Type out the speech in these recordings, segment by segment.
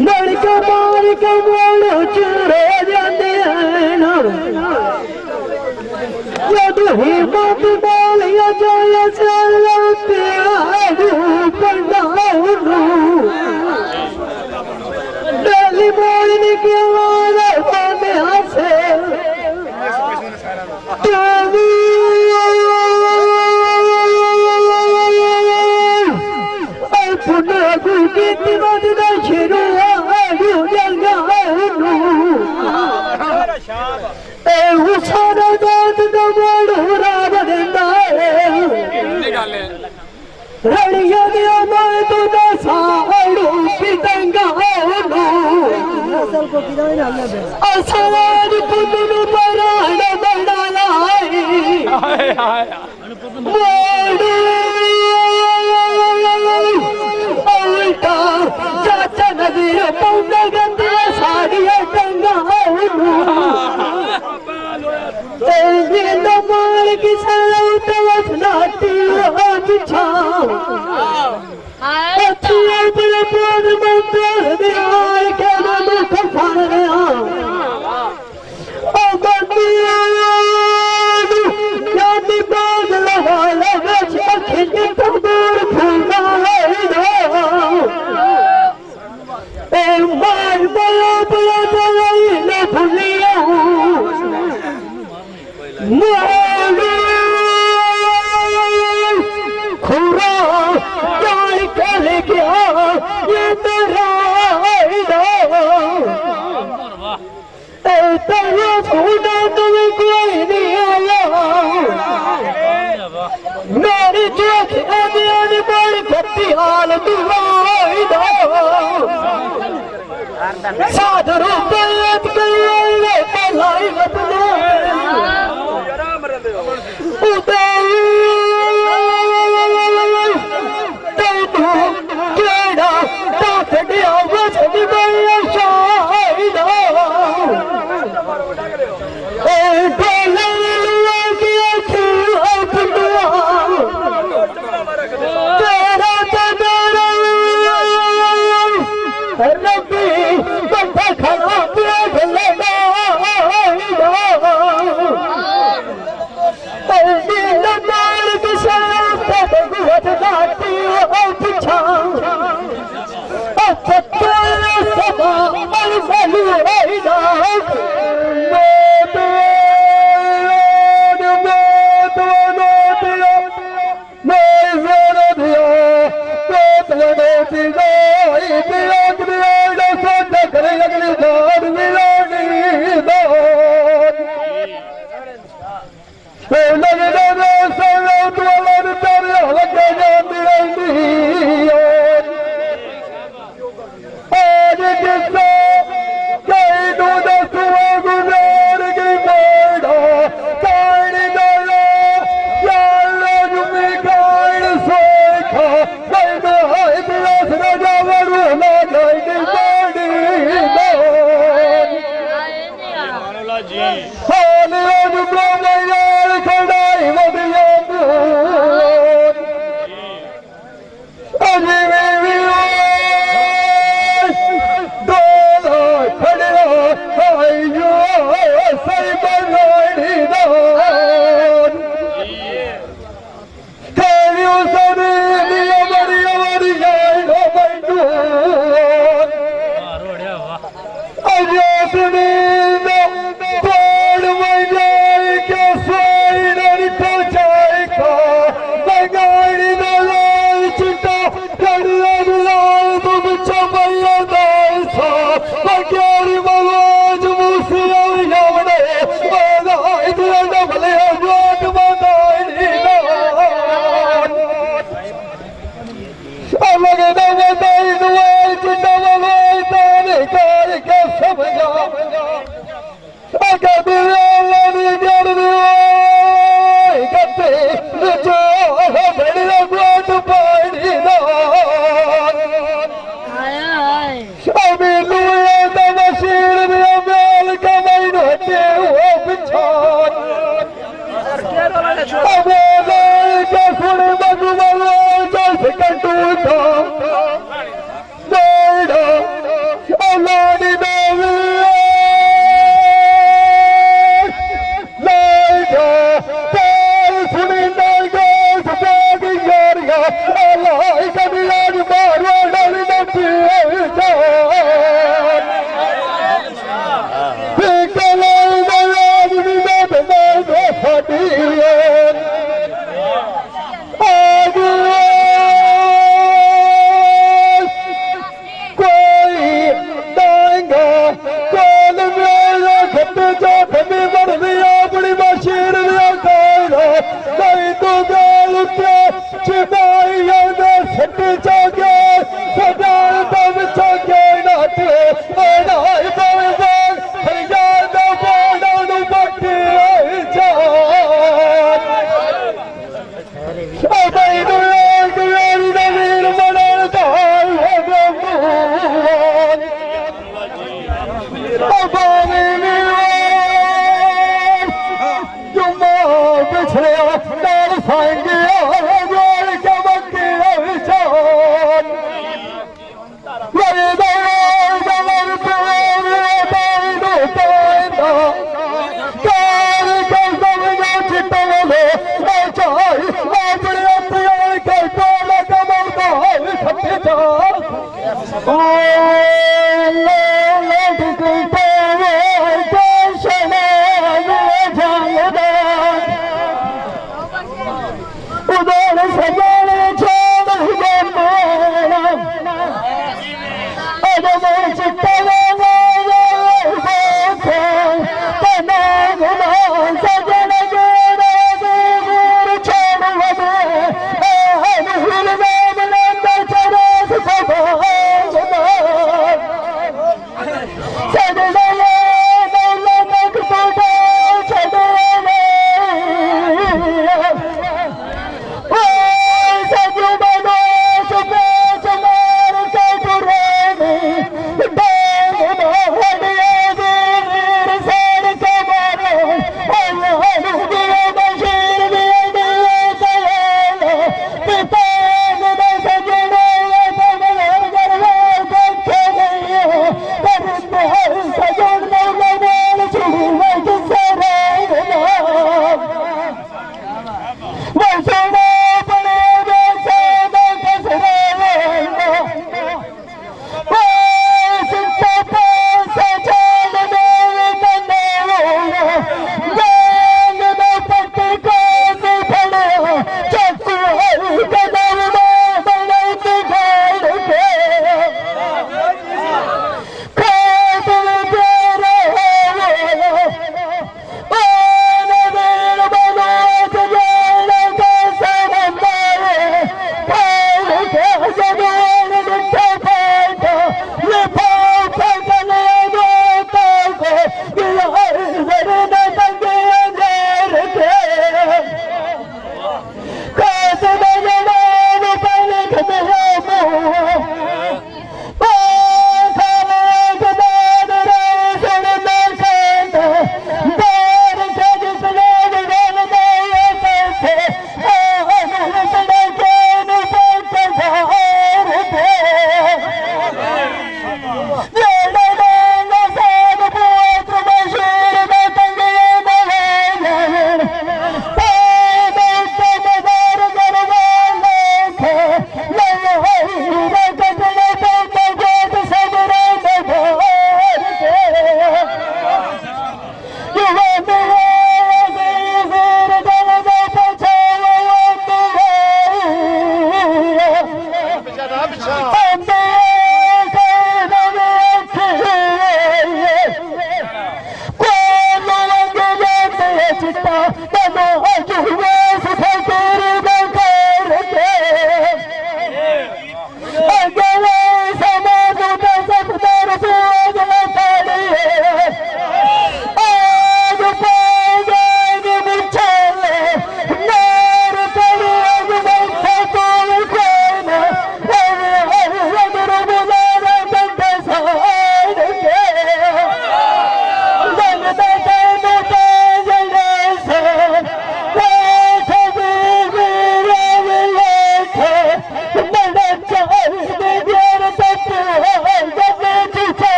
लड़का मार के मोड़ चुरे जाते हैं जब हिम्मत डालिया जाए चलते डाली मोड़ने की आवाज में हंसे रड़िया दिया मैं तो साड़ू पितंगा असवार पुतल पराण बड़ालाई उल्टा चाचा नदी पौना गंदी साड़िया टंगा माल की नाटी बिछा मेरी चोख बड़ी भक्ति हाल साधु The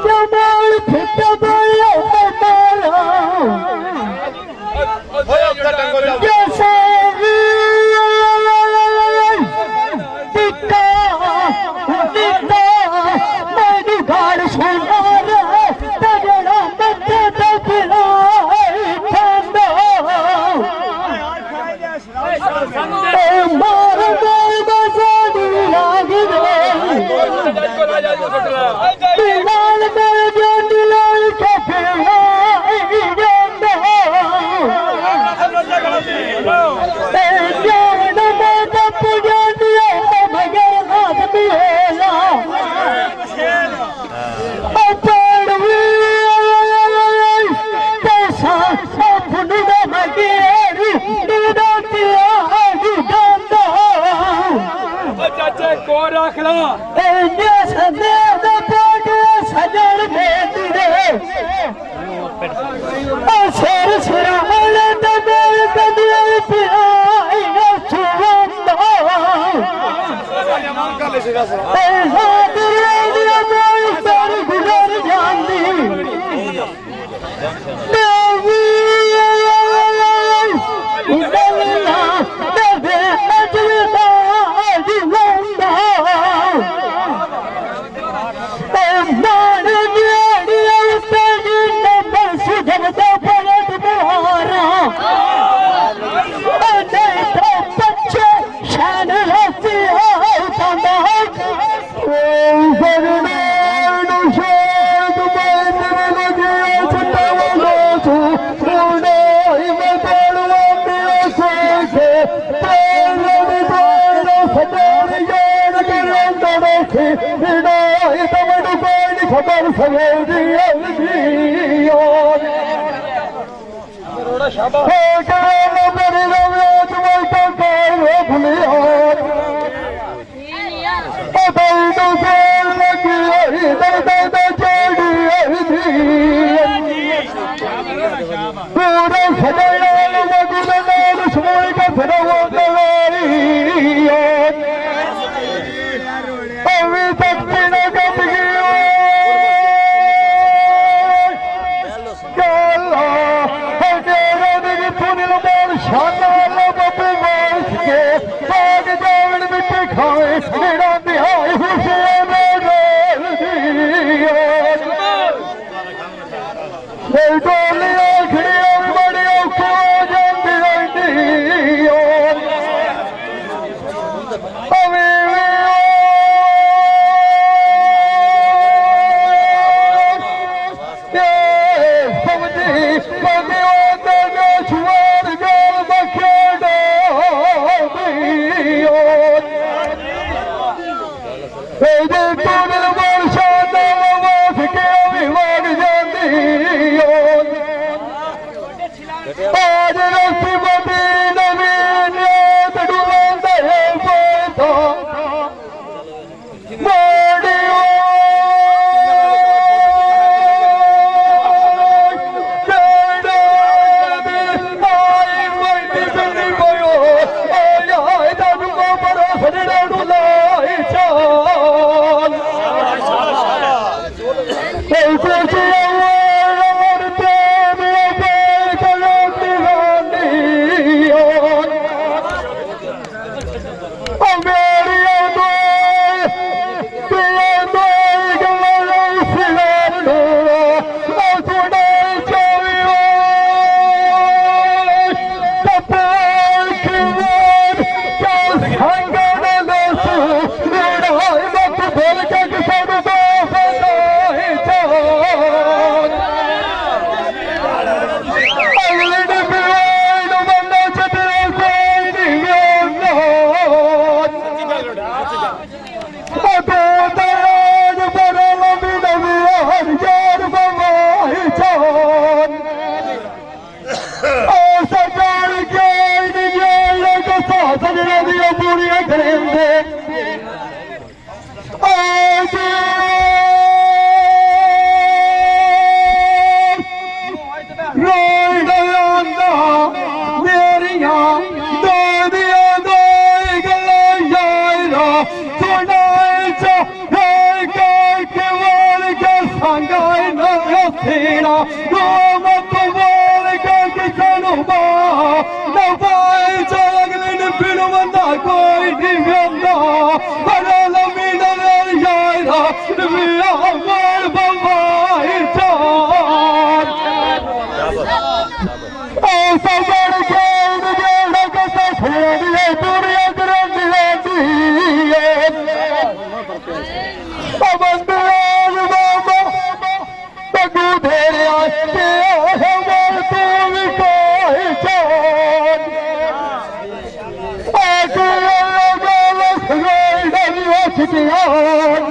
जमाल फिट बोलो हमारा जैसे टिका टिका मेरी गाड़ सुना रे तगड़ा मत्थे तो फिराए ठंडा मार मार बसानी लाग बिलाल मेरे जान लाल के फिराए ठंडा जान में तप जानिए मगर हाथ में है पड़वी कैसा अपनी मगेरी निरातिया गंदा चाचा को रख ला ये सदे दा पाटे सजन में तेरे सर सराले दबे कदिया पिया छुवंदा गुजर जाती खबर सवेदी पूरी करेंगे सीना मत बोल के किसनु बा दफाए अगले ने बिन बंदा कोई नहीं बंदा बड़ा लंबी नजर यारा नबिया मार बवाई चार ओ सबर के नजर के खेले दुनिया करती है बंदे बाबा तू तेरे आते हमर तू कोई चान आके गलत गई डरिया छिटियान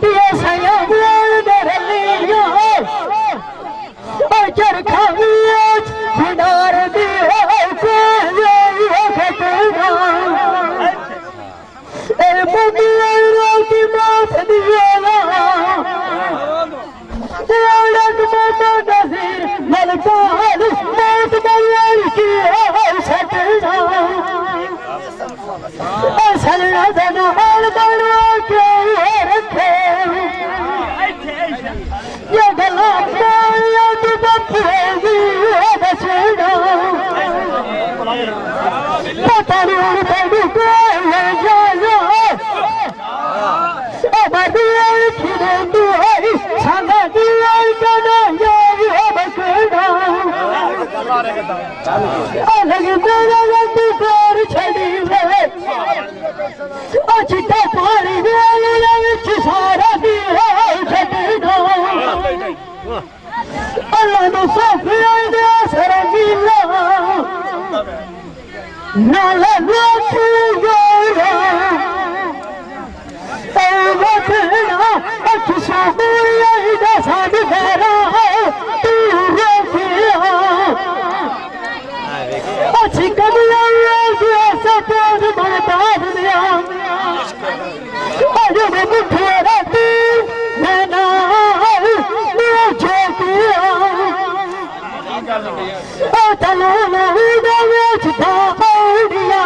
छुटिया सया बोल दरलिया चरखा भंडार दिया की माथ दिया नजीर मलकाल मौत बल्लर की सटना सलना दना हाल बना के रखे ये गला याद बखेगी बचना पता नहीं तेरी कोई जाना बदिया खिले तू है संगा दिया कना ये बचना अलग तेरा तू कर छड़ी वे चिट्टा पानी वेले विच सारा दिया छड़ना अल्लाह नो सोफिया दे असर मिला नाला लाखू गोरा ए वखना अख सोफिया दे साड फेरा तू रखिया अच्छी कमियां दे सपोज बर्बाद दिया अरे मुठे राती मैं ना मुझे किया ओ चलो नहीं देख था दिया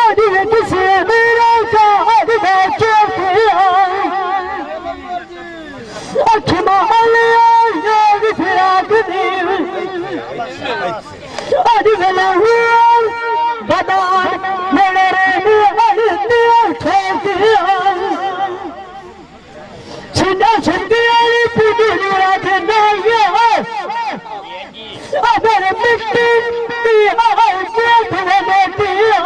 अरे किसे मेरा चाहत बचा किया अख मालिया योग फिराक दी अरे गला हुआ बदान मेरे रे दिया ठोकिया छिंदा छिंदिया पुदुनिया के नाया अगर मिट्टी दिया जेठ में बेटिया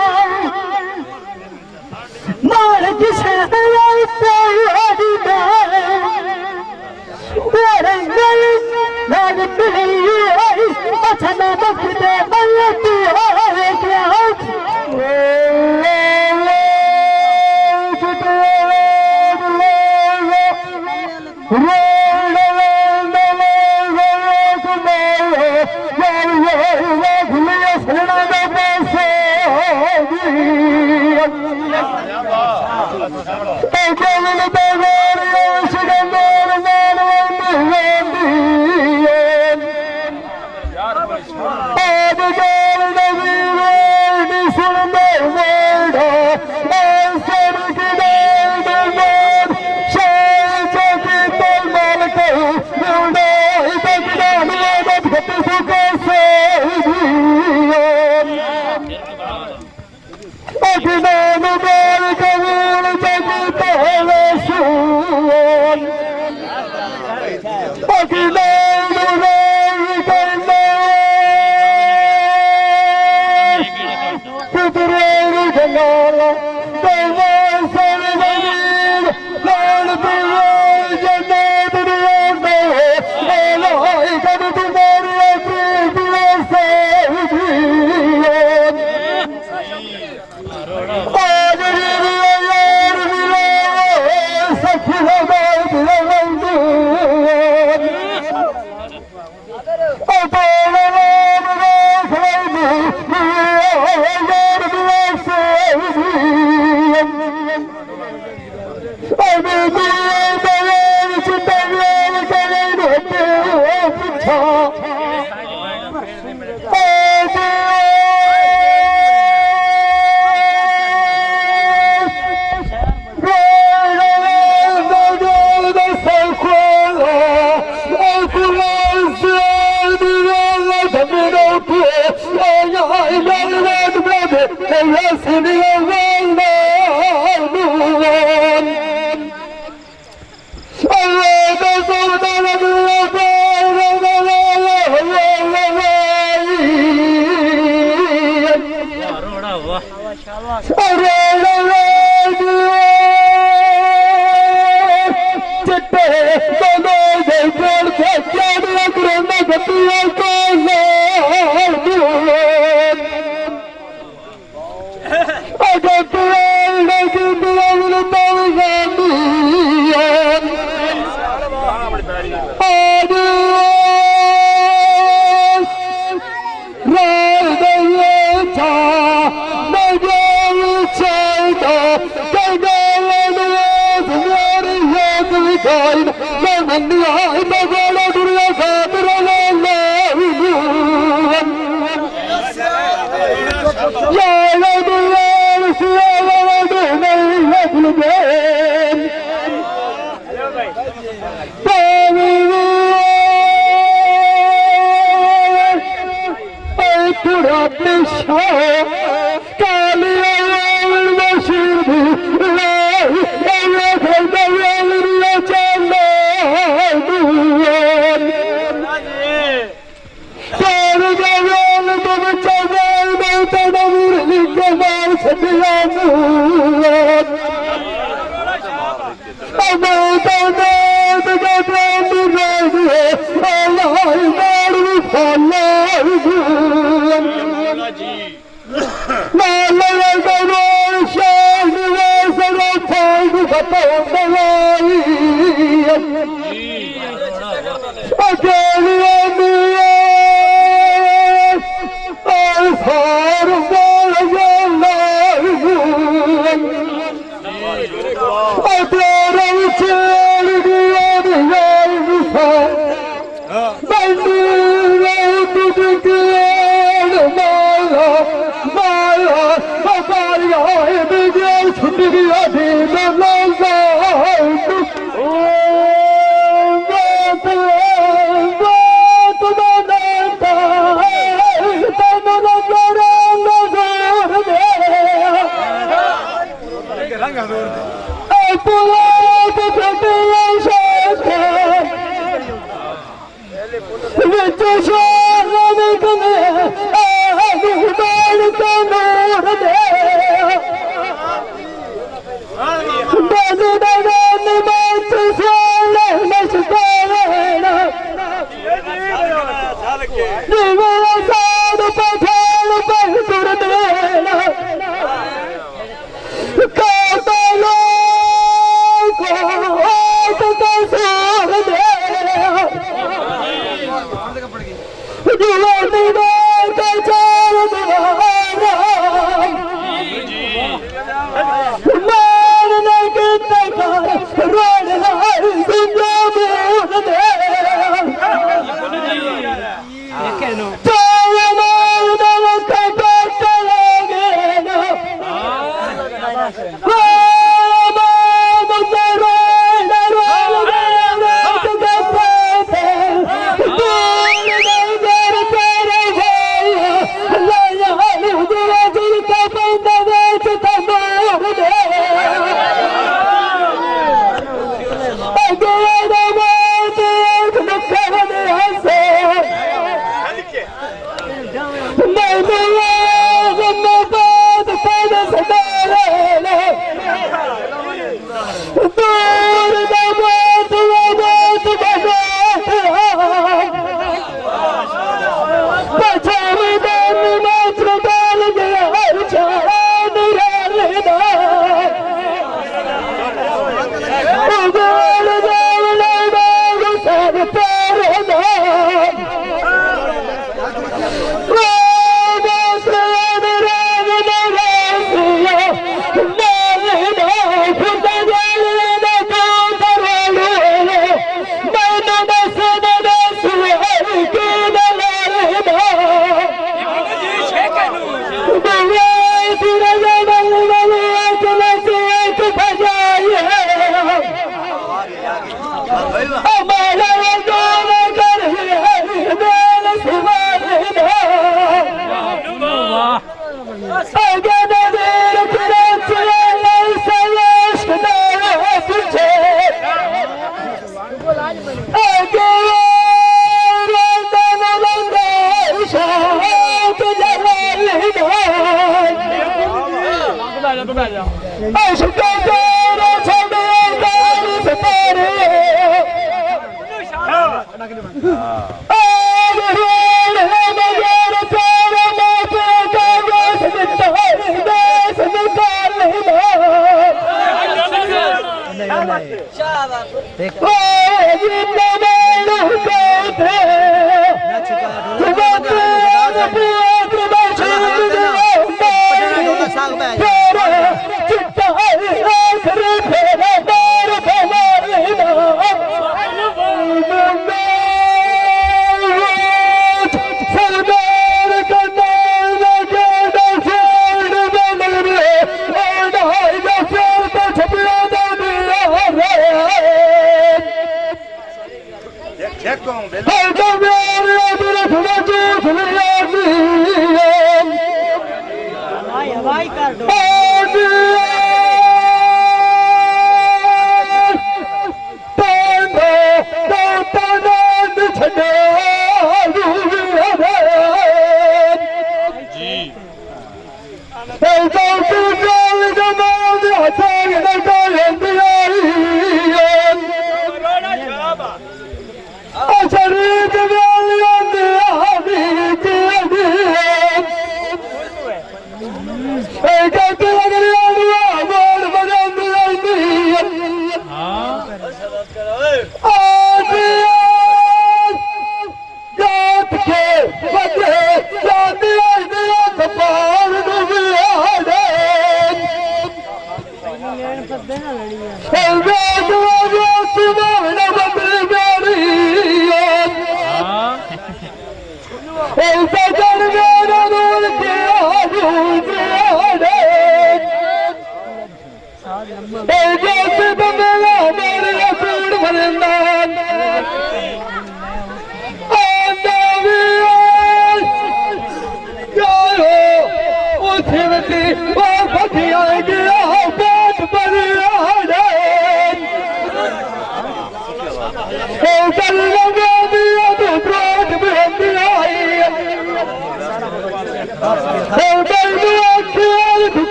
मार जिसे तो हरी मेरे गल नाग मिली अच्छा ना बखदे बल्लती है क्या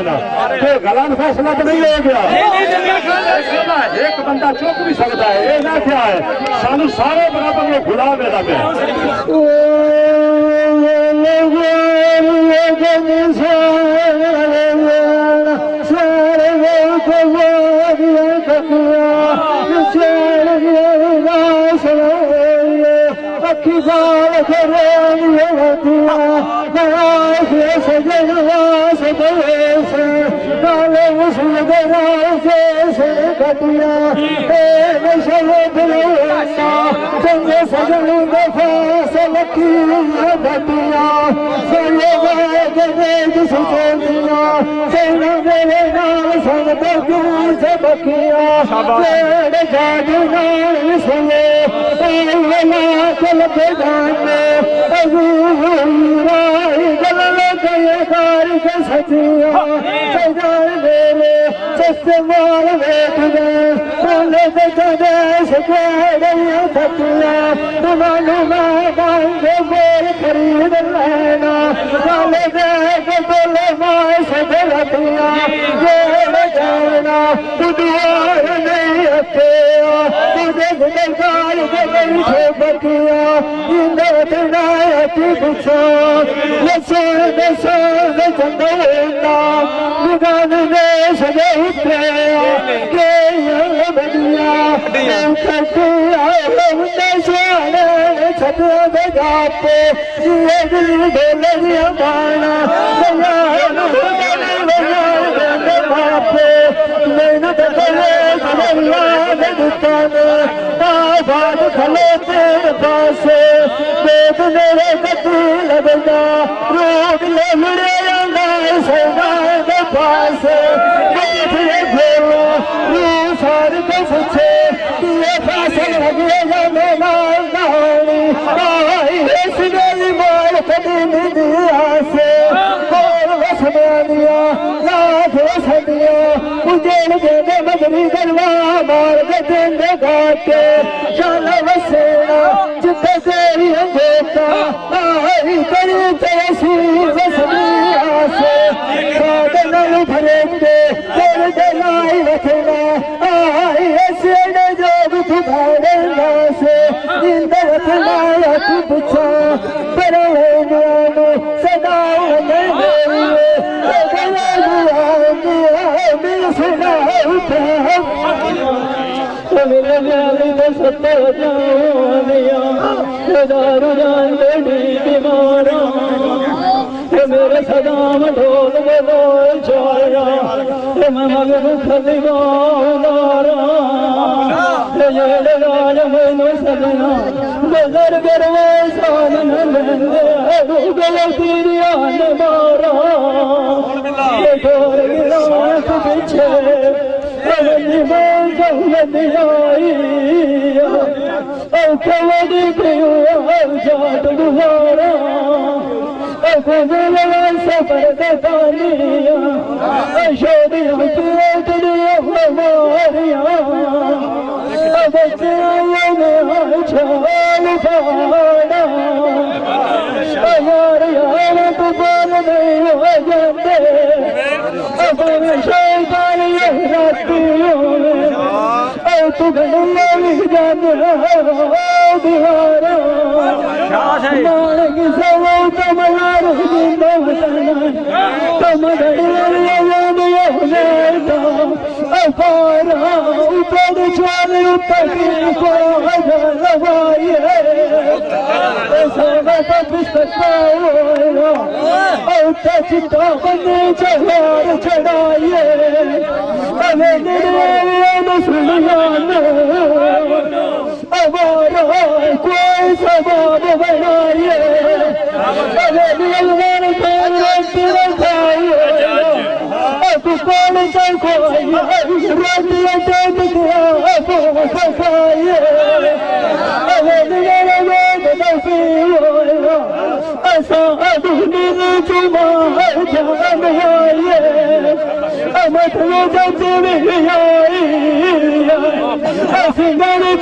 ना कि गलत फैसला तो नहीं हो गया। एक बंदा चुक भी सकता है, ये ना क्या है सानू सारे बराबर में भुला मेरा अखी गाल कटिया चंगे सजन फसल की बटिया सुचोदिया सेना मेरे नाल संग से बखिया जादू नाल सुने चल के जाने गल गए कार के सचिया सजाए मेरे सस्ते माल बैठ गए बोले देश के थकिया तुम्हारे मैं बोल खरीद लेना बोले देख बोले माए सजे लतिया जाना दुआर नहीं रखे तुझे गुनगार के बैठे बकिया पूछो चंदा निगान ने सजे उठे के बनिया छत जाते बोलिया माना बात खले तेरे पास पेट मेरे कटी लगता रोग ले मुड़े सोना के पास सारे बस छे फसल लगे मेरी मार कटी दिया से बस दिया लाख सदिया उजेड़ दे मगरी गलवा मार के घाटे चल बसेना जिते तेरी अंगेता आई करी तैसी बसदिया से कागल भरेंगे तेरे जलाई रखना आई ऐसे न जोग तुम्हारे से इंदर तुम्हारा तू पूछा पर सदा मेरे सत्ता दारू जान बीमारा मेरे सदाम ढोल बोल छाया मैं मगर खदीवारा राज मैनू सजना बजर गरवे साधन गलती मारा ढोल गिलास पीछे जाट गुजारा सफर दानिया शोदिया मारिया छाल पाड़ा यार यार तो बोल नहीं हो जाते अपने शैतान तू गंगा लिख जाते बिहारा मानक सब तुम्हारा जिंदा तुम अपारा ऊपर छाल ऊपर को लगाइए चिता बंदे चढ़ार चढ़ाइए कोई सबाब बनाइए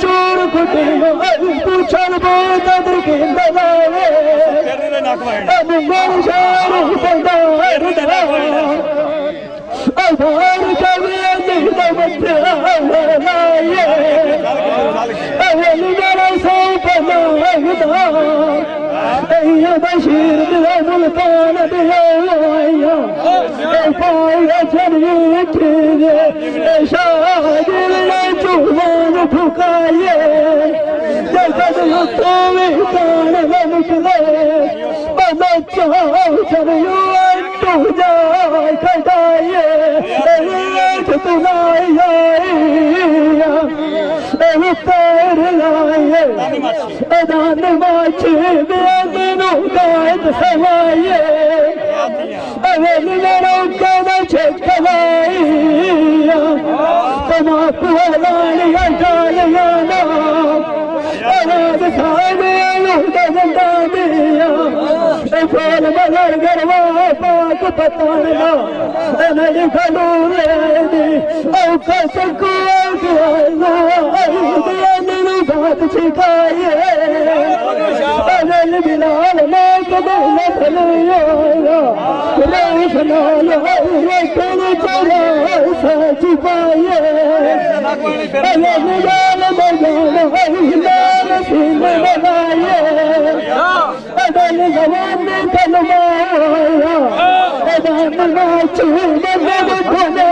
चोर पूछल बहुत सार कभी बनाए मेरा सौ बनाया बशीर दिया मुल्तान दिया पाया चलिए शादिल चूमान ठुकाए जगत तान निकले बच्चा चलियो तू जाए खटाइए तुलाइया पैर लाए अदान माछी बेदनू गायत सवाइए अवेल मेरा कदा छकवाइया तमाकू लानिया डालिया ना आवाज सामे लुदा दिया फल मगर गरवा पाक पताना नहीं खलू लेनी औकत को बात सिखाइए अजल बिलाल मैं कदम न भलिया रोशनाल रखन चला सच पाइए अजल बिलाल बजान हिलाल सिंह बनाइए अजल जवान कलमाया अजल नाचू मदद खुदा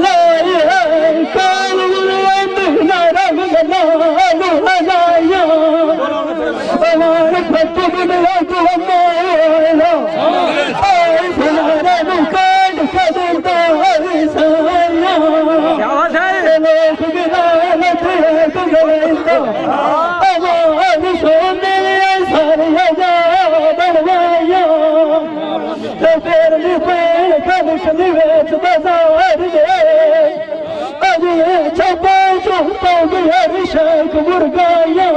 लाइए शेख मुर्गाया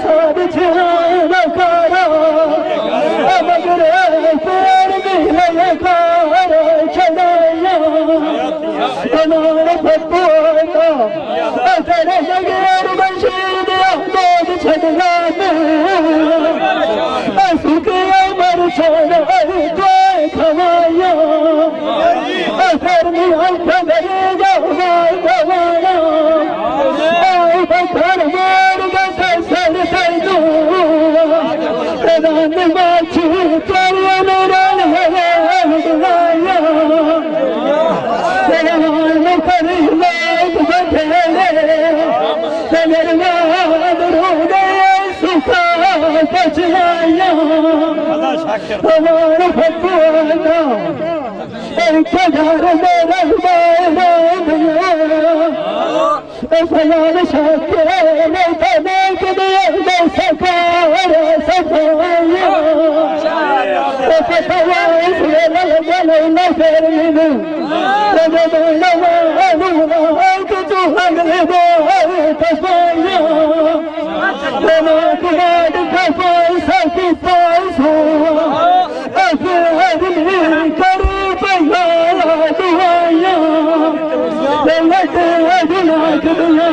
साध छारा मगर पैर मिले छड़ाया फतोना तेरे बगैर बशीर आबाद छड़ा सुखिया मर छोड़ खवाया फिर मिया खबरे गवाना बखर मार सर दू प्रधान बाछी चरण रन लगाया मुखर लोग बैठे सुखा पछलाया हमारा फतवाना एक घर में फलान शाके नहीं तो देख दिया मैं सकार सफाया फतवा इसलिए लल न फिर मिलू जब नवा तू हगले बोल तफाया कुमार खफाई सकी पास हो अफहदनी करू पयाला दुआया लट अदना कदना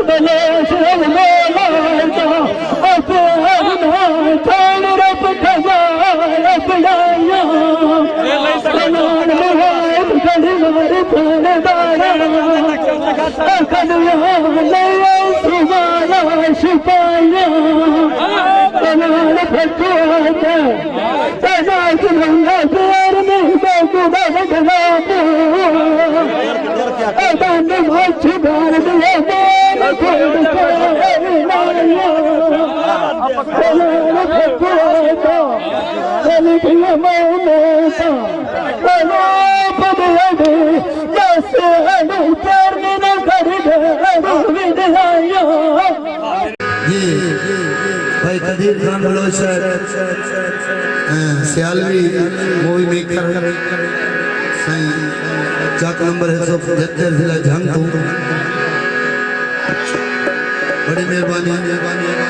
बलाश मौला अफहदना थान रब खजाया पयाया सलाम मुहाब कदमार थानदारा कदया ले सुबाला शिपाया बनान फतवाना सजा सुनंगा प्यार में बाबू बदला अदान माछ डाल दिया मान खोद बनान फतवाना चलिए मौला अला पदया दे जैसे अनुतर न कर दे विदाया ये भाई Kadir Khan Baloch Sialvi movie maker Chak number है 175 जिला झांगू बड़ी मेहरबानी।